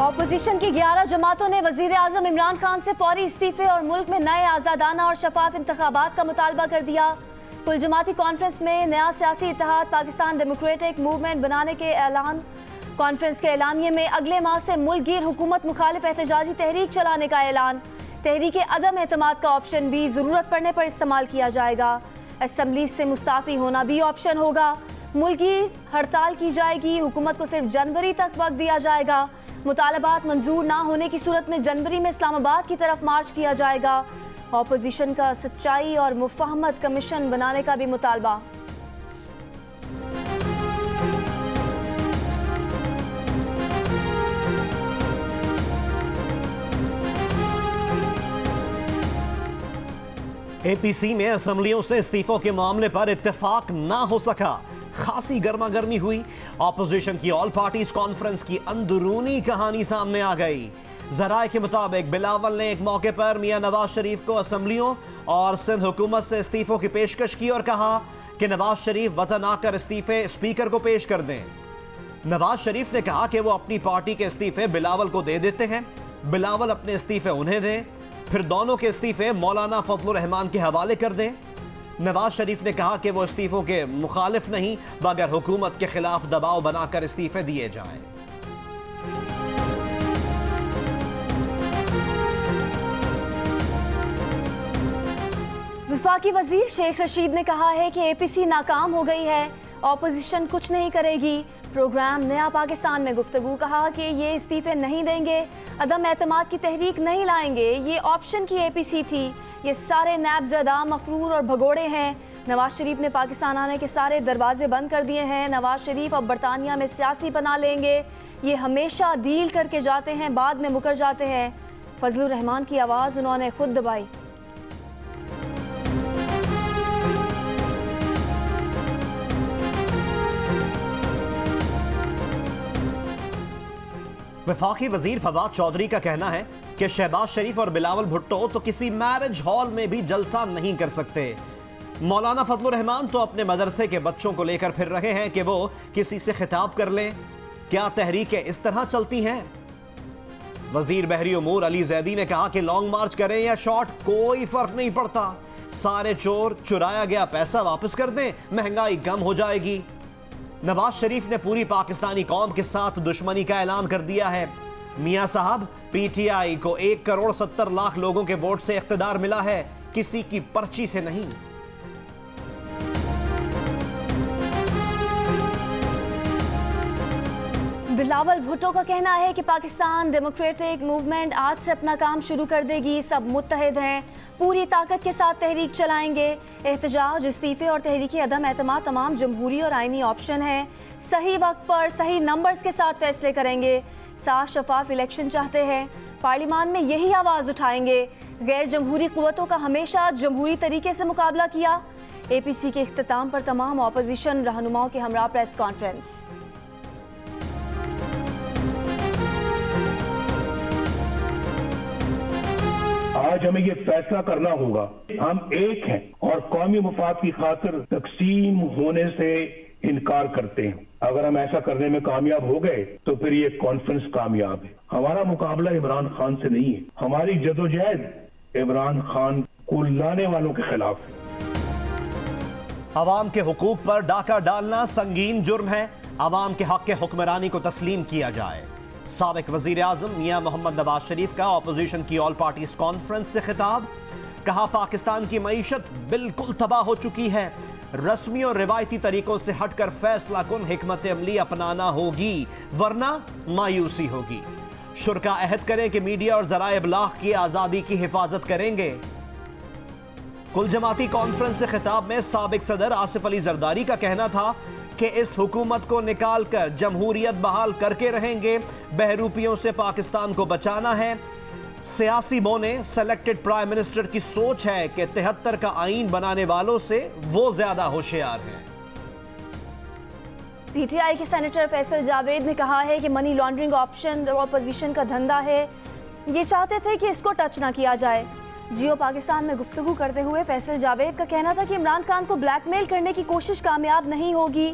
Opposition की 11 जमातों ने वजीर आजम इमरान खान से फौरी इस्तीफे और मुल्क में नए आज़ादाना और शफाफ इंतखाबात का मुतालबा कर दिया। कुल जमाती कॉन्फ्रेंस में नया सियासी इत्तेहाद पाकिस्तान डेमोक्रेटिक मूवमेंट बनाने के ऐलान। कॉन्फ्रेंस के एलानिये में अगले माह से मुल्क गिर हुकूमत मुखालिफ एहतजाजी तहरीक चलाने का ऐलान। तहरीक अदम एतमाद का ऑप्शन भी ज़रूरत पड़ने पर इस्तेमाल किया जाएगा। असम्बली से मुस्ताफ़ी होना भी ऑप्शन होगा। मुल्की हड़ताल की जाएगी। हुकूमत को सिर्फ जनवरी तक वक्त दिया जाएगा। मुतालबात मंजूर ना होने की सूरत में जनवरी में इस्लामाबाद की तरफ मार्च किया जाएगा। ऑपोजिशन का सच्चाई और मुफाहमत कमीशन बनाने का भी मुतालबा। एपीसी में असम्बलियों से इस्तीफों के मामले पर इत्तेफाक ना हो सका। खासी गर्मा गर्मी हुई। ऑपोजिशन की ऑल पार्टीज कॉन्फ्रेंस की अंदरूनी कहानी सामने आ गई। जराए के मुताबिक बिलावल ने एक मौके पर मियां नवाज शरीफ को असम्बलियों और सिंध हुकूमत से इस्तीफों की पेशकश की और कहा कि नवाज शरीफ वतन आकर इस्तीफे स्पीकर को पेश कर दें। नवाज शरीफ ने कहा कि वो अपनी पार्टी के इस्तीफे बिलावल को दे देते हैं, बिलावल अपने इस्तीफे उन्हें दें, फिर दोनों के इस्तीफे मौलाना फजलुर रहमान के हवाले कर दें। नवाज शरीफ ने कहा कि वो इस्तीफों के मुखालिफ नहीं, मगर हुकूमत के खिलाफ दबाव बनाकर इस्तीफे दिए जाएं। वफाकी वजीर शेख रशीद ने कहा है कि एपीसी नाकाम हो गई है, ऑपोजिशन कुछ नहीं करेगी। प्रोग्राम नया पाकिस्तान में गुफ्तगू कहा कि ये इस्तीफे नहीं देंगे, अदम एतमाद की तहरीक नहीं लाएंगे। ये ऑप्शन की एपीसी थी। ये सारे नैब ज़दा मफरूर और भगोड़े हैं। नवाज शरीफ ने पाकिस्तान आने के सारे दरवाजे बंद कर दिए हैं। नवाज शरीफ अब बरतानिया में सियासी बना लेंगे। ये हमेशा डील करके जाते हैं, बाद में मुकर जाते हैं। फजलुर रहमान की आवाज़ उन्होंने खुद दबाई। वफाकी वजीर फवाद चौधरी का कहना है कि शहबाज शरीफ और बिलावल भुट्टो तो किसी मैरिज हॉल में भी जलसा नहीं कर सकते। मौलाना फजलुर रहमान तो अपने मदरसे के बच्चों को लेकर फिर रहे हैं कि वो किसी से खिताब कर लें। क्या तहरीकें इस तरह चलती हैं? वजीर बहरी उमूर अली जैदी ने कहा कि लॉन्ग मार्च करें या शॉर्ट कोई फर्क नहीं पड़ता। सारे चोर चुराया गया पैसा वापस कर दें, महंगाई कम हो जाएगी। नवाज शरीफ ने पूरी पाकिस्तानी कौम के साथ दुश्मनी का ऐलान कर दिया है। मियां साहब, पीटीआई को 1,70,00,000 लोगों के वोट से इख्तिदार मिला है, किसी की पर्ची से नहीं। बिलावल भुट्टो का कहना है कि पाकिस्तान डेमोक्रेटिक मूवमेंट आज से अपना काम शुरू कर देगी। सब मुत्तहिद हैं, पूरी ताकत के साथ तहरीक चलाएंगे। एहतजाज, इस्तीफे और तहरीकी अदम एतमाद तमाम जमहूरी और आईनी ऑप्शन हैं। सही वक्त पर सही नंबर्स के साथ फैसले करेंगे। साफ शफाफ इलेक्शन चाहते हैं। पार्लियामान में यही आवाज़ उठाएंगे। गैर जमहूरी कुव्वतों का हमेशा जमहूरी तरीके से मुकाबला किया। एपीसी के इख्तिताम पर तमाम ऑपोजिशन रहनुमाओं के हमरा प्रेस कॉन्फ्रेंस। आज हमें ये फैसला करना होगा, हम एक हैं और कौमी मुफाद की खातिर तकसीम होने से इनकार करते हैं। अगर हम ऐसा करने में कामयाब हो गए तो फिर ये कॉन्फ्रेंस कामयाब है। हमारा मुकाबला इमरान खान से नहीं है, हमारी जदोजहद इमरान खान को लाने वालों के खिलाफ है। अवाम के हुकूक पर डाका डालना संगीन जुर्म है। अवाम के हक के हुक्मरानी को तस्लीम किया जाए। साबिक वजीर आजम मियां मोहम्मद नवाज शरीफ का ऑपोजिशन की ऑल पार्टीज कॉन्फ्रेंस से खिताब। कहा पाकिस्तान की मईशत बिल्कुल तबाह हो चुकी है। रस्मी और रिवायती तरीकों से हटकर फैसला कुन हिकमत अमली अपनाना होगी, वरना मायूसी होगी। शुरका अहद करें कि मीडिया और जराए इब्लाग की आज़ादी की हिफाजत करेंगे। कुल जमाती कॉन्फ्रेंस से खिताब में साबिक सदर आसिफ अली जरदारी का कहना था कि इस हुकूमत को निकाल कर जमहूरियत बहाल करके रहेंगे। बहरूपियों से पाकिस्तान को बचाना है। सियासी बोने सेलेक्टेड प्राइम मिनिस्टर की सोच है कि 73 का आईन बनाने वालों से वो ज्यादा होशियार हैं। पीटीआई के सेनेटर फैसल जावेद ने कहा है कि मनी लॉन्ड्रिंग ऑप्शन ऑपोजिशन का धंधा है। ये चाहते थे कि इसको टच ना किया जाए। जियो पाकिस्तान में गुफ्तगू करते हुए फैसल जावेद का कहना था कि इमरान खान को ब्लैकमेल करने की कोशिश कामयाब नहीं होगी।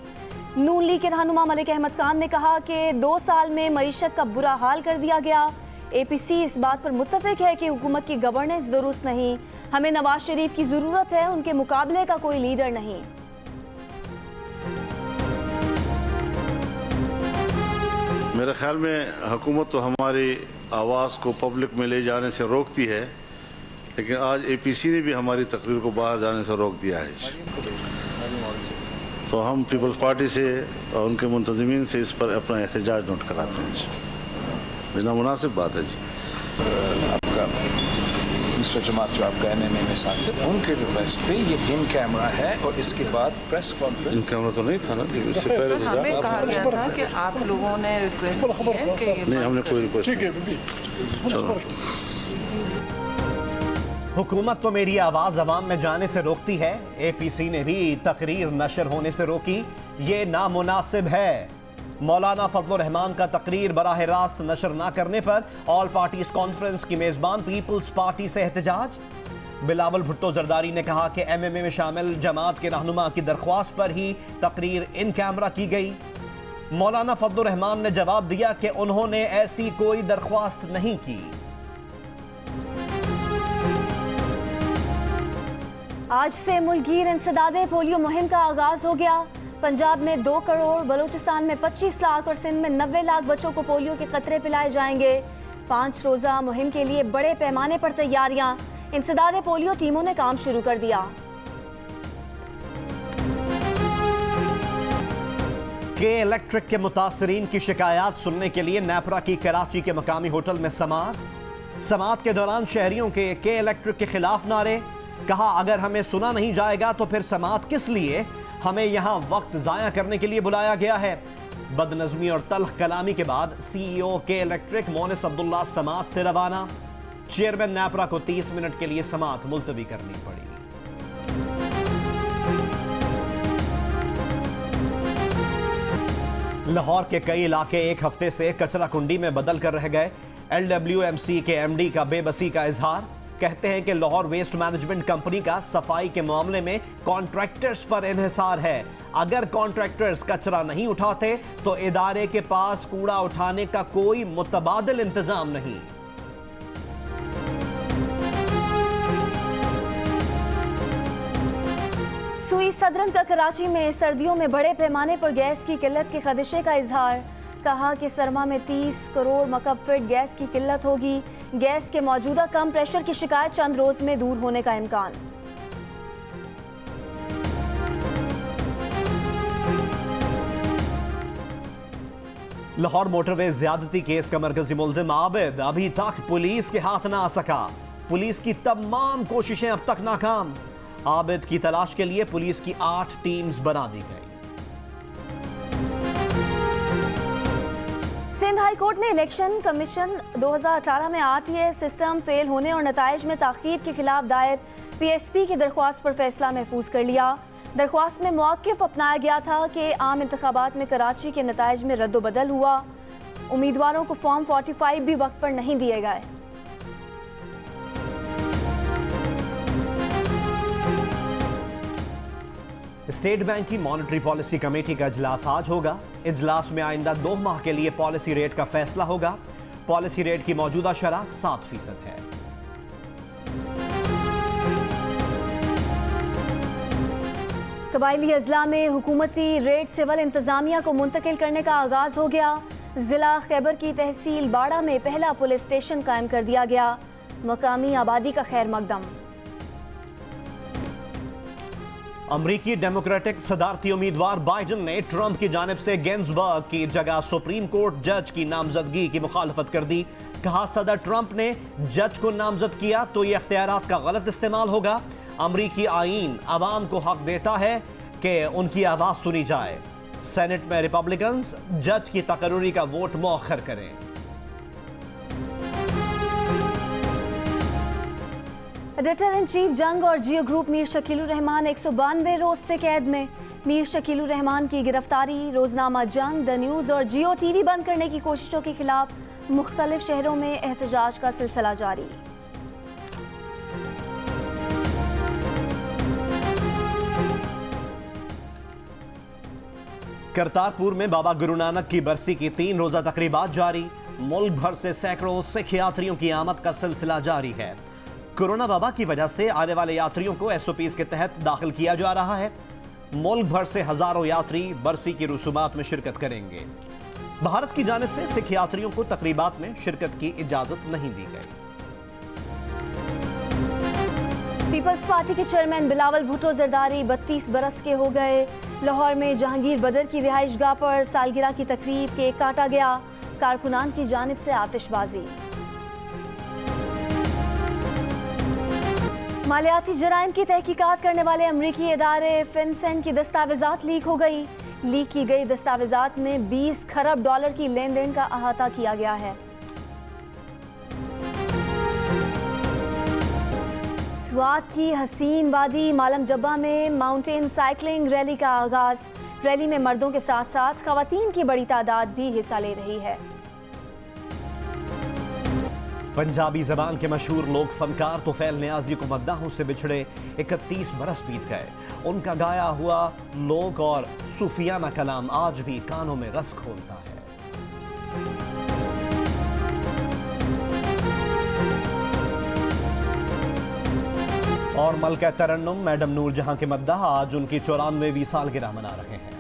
नून लीग के रहनुमा मलिक अहमद खान ने कहा कि 2 साल में मईशत का बुरा हाल कर दिया गया। APC इस बात पर मुत्तफिक है कि हुकूमत की गवर्नेंस दुरुस्त नहीं। हमें नवाज शरीफ की जरूरत है, उनके मुकाबले का कोई लीडर नहीं। मेरे ख्याल में हुकूमत तो हमारी आवाज़ को पब्लिक में ले जाने से रोकती है, लेकिन आज APC ने भी हमारी तकरीर को बाहर जाने से रोक दिया है। तो हम पीपल्स पार्टी से और उनके मुंतज़मीन से इस पर अपना एहतजाज नोट कराते हैं जी। नामुनासिब बात है जी। आपका मिस्टर जमात जो आपका MMA में साथ थे, उनके रिक्वेस्ट पे ये इन कैमरा है और इसके बाद प्रेस कॉन्फ्रेंस। इन कैमरा तो नहीं था ना, इससे पहले हमें कहा गया था कि आप लोगों ने रिक्वेस्ट की है कि नहीं, हमने कोई रिक्वेस्ट नहीं। चलो, हुकूमत तो मेरी आवाज अवाम में जाने से रोकती है, APC ने भी तकरीर नशर होने से रोकी। ये नामुनासिब है। मौलाना फजल रहमान का तकरीर बराह रास्त नशर ना करने पर ऑल पार्टीज कॉन्फ्रेंस की मेजबान पीपल्स पार्टी से एहतजाज। बिलावल भुट्टो जरदारी ने कहा कि MMA में शामिल जमात के रहनुमा की दरख्वास्त पर ही तकरीर इन कैमरा की गई। मौलाना फजल रहमान ने जवाब दिया कि उन्होंने ऐसी कोई दरख्वास्त नहीं की। आज से मुल्कगीर इंसदादे पोलियो मुहिम का आगाज हो गया। पंजाब में 2 करोड़, बलूचिस्तान में 25 लाख और सिंध में 90 लाख बच्चों को पोलियो के कतरे पिलाए जाएंगे। 5 रोजा मुहिम के लिए बड़े पैमाने पर तैयारियां। इंसदादे पोलियो टीमों ने काम शुरू कर दिया। के इलेक्ट्रिक के मुतासरीन की शिकायत सुनने के लिए नेपरा की कराची के मकामी होटल में समाअत के दौरान शहरियों के इलेक्ट्रिक के खिलाफ नारे। कहा अगर हमें सुना नहीं जाएगा तो फिर समाअत किस लिए, हमें यहां वक्त जाया करने के लिए बुलाया गया है। बदनज़मी और तल्ख कलामी के बाद CEO के इलेक्ट्रिक मोनिस अब्दुल्ला समाअत से रवाना। चेयरमैन नेपरा को 30 मिनट के लिए समाअत मुलतवी करनी पड़ी। लाहौर के कई इलाके एक हफ्ते से कचरा कुंडी में बदल कर रह गए। LWMC के MD का बेबसी का इजहार। कहते हैं कि लाहौर वेस्ट मैनेजमेंट कंपनी का सफाई के मामले में कॉन्ट्रैक्टर्स पर इन्हिसार है। अगर कॉन्ट्रैक्टर्स कचरा नहीं उठाते तो इदारे के पास कूड़ा उठाने का कोई मुतबादिल इंतजाम नहीं। सुई सदरन का कराची में सर्दियों में बड़े पैमाने पर गैस की किल्लत के खदशे का इजहार। कहा कि सरमा में 30 करोड़ मकब फीट गैस की किल्लत होगी। गैस के मौजूदा कम प्रेशर की शिकायत चंद रोज में दूर होने का इम्कान। लाहौर मोटरवे ज्यादती केस का मरकजी मुलजिम आबिद अभी तक पुलिस के हाथ ना आ सका। पुलिस की तमाम कोशिशें अब तक नाकाम। आबिद की तलाश के लिए पुलिस की 8 टीम्स बना दी गई। सिंध हाई कोर्ट ने इलेक्शन कमीशन 2018 में RTS सिस्टम फेल होने और नताइज में ताखीर के खिलाफ दायर PSP की दरख्वास्त पर फैसला महफूज कर लिया। दरख्वास्त में मौक़िफ़ अपनाया गया था कि आम इंतखाबात में कराची के नताइज में रद्दोबदल हुआ। उम्मीदवारों को फॉर्म 45 भी वक्त पर नहीं दिए गए। स्टेट बैंक की मॉनेटरी पॉलिसी कमेटी का इजलास आज होगा। इजलास में आइंदा 2 माह के लिए पॉलिसी रेट का फैसला होगा। पॉलिसी रेट की मौजूदा शरह 7% है। कबायली अजला में हुकूमती रेट सिविल इंतजामिया को मुंतकिल करने का आगाज हो गया। जिला खैबर की तहसील बाड़ा में पहला पुलिस स्टेशन कायम कर दिया गया। मकामी आबादी का खैर मकदम। अमरीकी डेमोक्रेटिक सदारती उम्मीदवार बाइडन ने ट्रंप की जानिब से गिन्सबर्ग की जगह सुप्रीम कोर्ट जज की नामजदगी की मुखालफत कर दी। कहा सदर ट्रंप ने जज को नामजद किया तो ये इख्तियारात का गलत इस्तेमाल होगा। अमरीकी आईन अवाम को हक देता है कि उनकी आवाज सुनी जाए। सेनेट में रिपब्लिकन्स जज की तकर्री का वोट मौखर करें। एडिटर इन चीफ जंग और जियो ग्रुप मीर शकीलुर रहमान 192 रोज से कैद में। मीर शकीलुर रहमान की गिरफ्तारी, रोजनामा जंग, द न्यूज़ और जियो TV बंद करने की कोशिशों के खिलाफ मुख्तलिफ शहरों में एहतजाज का सिलसिला जारी। करतारपुर में बाबा गुरु नानक की बरसी की 3 रोजा तकरीबात जारी। मुल्क भर से सैकड़ों सिख यात्रियों की आमद का सिलसिला जारी है। कोरोना वबा की वजह से आने वाले यात्रियों को SOPs के तहत दाखिल किया जा रहा है। मुल्क भर से हजारों यात्री बरसी की रसूमात में शिरकत करेंगे। भारत की जानिब से सिख यात्रियों को तकरीबात में शिरकत की इजाजत नहीं दी गई। पीपल्स पार्टी के चेयरमैन बिलावल भुट्टो जरदारी 32 बरस के हो गए। लाहौर में जहांगीर बदर की रिहाइशगाह पर सालगिरह की तकरीब, केक काटा गया। कारकुनान की जानिब से आतिशबाजी। मालियाती जराइम की तहकीकात करने वाले अमरीकी इदारे फिनसेन की दस्तावेजात लीक हो गई। लीक की गई दस्तावेजात में 20 खरब डॉलर की लेन देन का अहाता किया गया है। स्वात की हसीन वादी मालम जब्बा में माउंटेन साइकिलिंग रैली का आगाज। रैली में मर्दों के साथ साथ खवातीन की बड़ी तादाद भी हिस्सा ले रही है। पंजाबी जबान के मशहूर लोक फनकार तुफैल नियाजी को मद्दाहों से बिछड़े 31 बरस बीत गए। उनका गाया हुआ लोक और सूफियाना कलाम आज भी कानों में रस खोलता है। और मलका तरन्नुम मैडम नूर जहां के मद्दाह आज उनकी 94वीं सालगिरह मना रहे हैं।